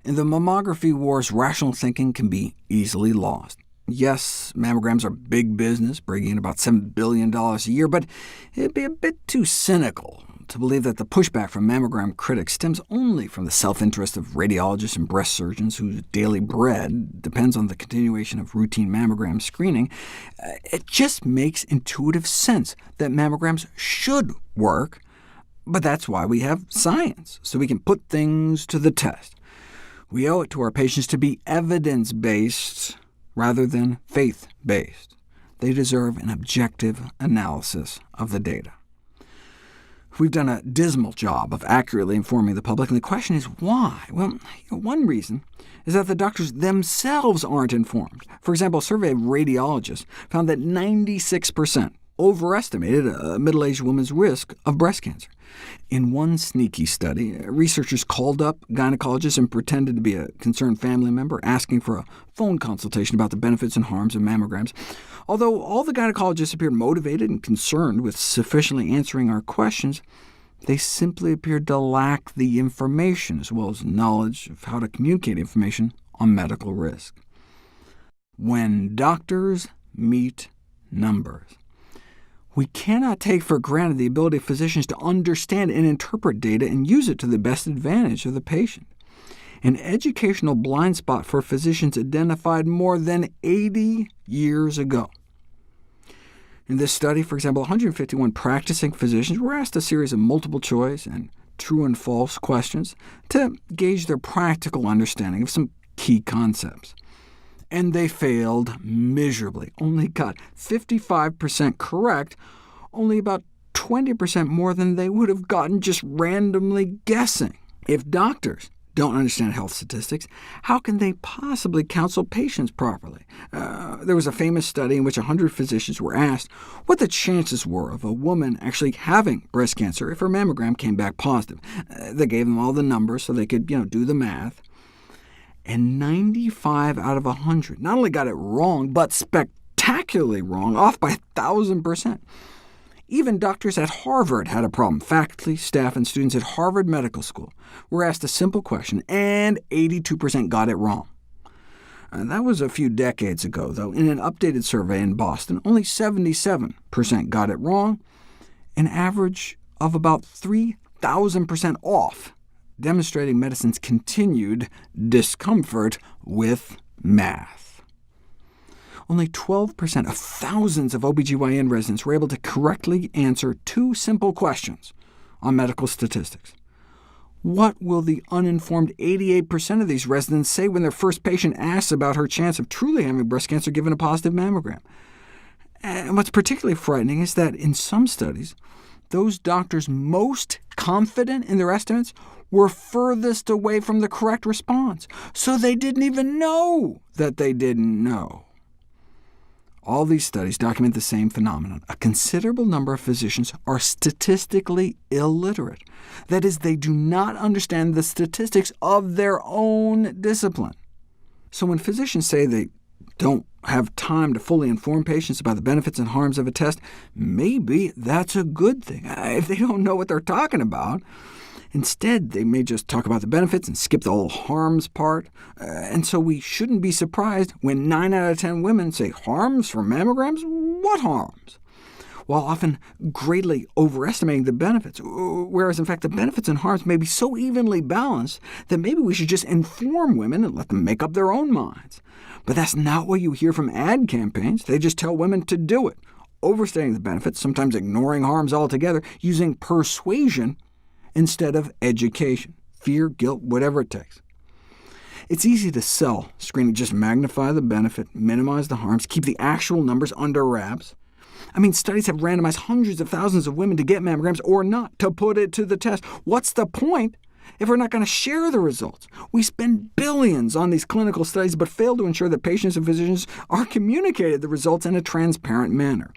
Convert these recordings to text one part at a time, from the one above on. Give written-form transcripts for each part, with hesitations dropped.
In the mammography wars, rational thinking can be easily lost. Yes, mammograms are big business, bringing in about $7 billion a year, but it'd be a bit too cynical to believe that the pushback from mammogram critics stems only from the self-interest of radiologists and breast surgeons whose daily bread depends on the continuation of routine mammogram screening. It just makes intuitive sense that mammograms should work, but that's why we have science, so we can put things to the test. We owe it to our patients to be evidence-based rather than faith-based. They deserve an objective analysis of the data. We've done a dismal job of accurately informing the public, and the question is why? Well, one reason is that the doctors themselves aren't informed. For example, a survey of radiologists found that 96% overestimated a middle-aged woman's risk of breast cancer. In one sneaky study, researchers called up gynecologists and pretended to be a concerned family member, asking for a phone consultation about the benefits and harms of mammograms. Although all the gynecologists appeared motivated and concerned with sufficiently answering our questions, they simply appeared to lack the information, as well as knowledge of how to communicate information on medical risk. When doctors meet numbers, we cannot take for granted the ability of physicians to understand and interpret data and use it to the best advantage of the patient. An educational blind spot for physicians identified more than 80 years ago. In this study, for example, 151 practicing physicians were asked a series of multiple-choice and true and false questions to gauge their practical understanding of some key concepts. And they failed miserably, only got 55% correct, only about 20% more than they would have gotten just randomly guessing. If doctors don't understand health statistics, how can they possibly counsel patients properly? There was a famous study in which 100 physicians were asked what the chances were of a woman actually having breast cancer if her mammogram came back positive. They gave them all the numbers so they could do the math. And 95 out of 100 not only got it wrong, but spectacularly wrong, off by 1,000%. Even doctors at Harvard had a problem. Faculty, staff, and students at Harvard Medical School were asked a simple question, and 82% got it wrong. That was a few decades ago, though. In an updated survey in Boston, only 77% got it wrong, an average of about 3,000% off, demonstrating medicine's continued discomfort with math. Only 12% of thousands of OBGYN residents were able to correctly answer two simple questions on medical statistics. What will the uninformed 88% of these residents say when their first patient asks about her chance of truly having breast cancer given a positive mammogram? And what's particularly frightening is that in some studies, those doctors most confident in their estimates were furthest away from the correct response, so they didn't even know that they didn't know. All these studies document the same phenomenon. A considerable number of physicians are statistically illiterate. That is, they do not understand the statistics of their own discipline. So when physicians say they don't have time to fully inform patients about the benefits and harms of a test, maybe that's a good thing, if they don't know what they're talking about. Instead, they may just talk about the benefits and skip the whole harms part, and so we shouldn't be surprised when 9 out of 10 women say, "Harms from mammograms? What harms?" while often greatly overestimating the benefits, whereas in fact the benefits and harms may be so evenly balanced that maybe we should just inform women and let them make up their own minds. But that's not what you hear from ad campaigns. They just tell women to do it, overstating the benefits, sometimes ignoring harms altogether, using persuasion instead of education, fear, guilt, whatever it takes. It's easy to sell screening, just magnify the benefit, minimize the harms, keep the actual numbers under wraps. I mean, studies have randomized hundreds of thousands of women to get mammograms or not, to put it to the test. What's the point if we're not going to share the results? We spend billions on these clinical studies, but fail to ensure that patients and physicians are communicated the results in a transparent manner.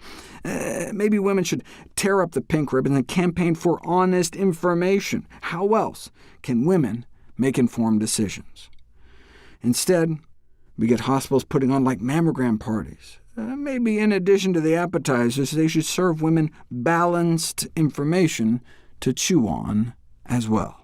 Maybe women should tear up the pink ribbon and campaign for honest information. How else can women make informed decisions? Instead, we get hospitals putting on mammogram parties. Maybe in addition to the appetizers, they should serve women balanced information to chew on as well.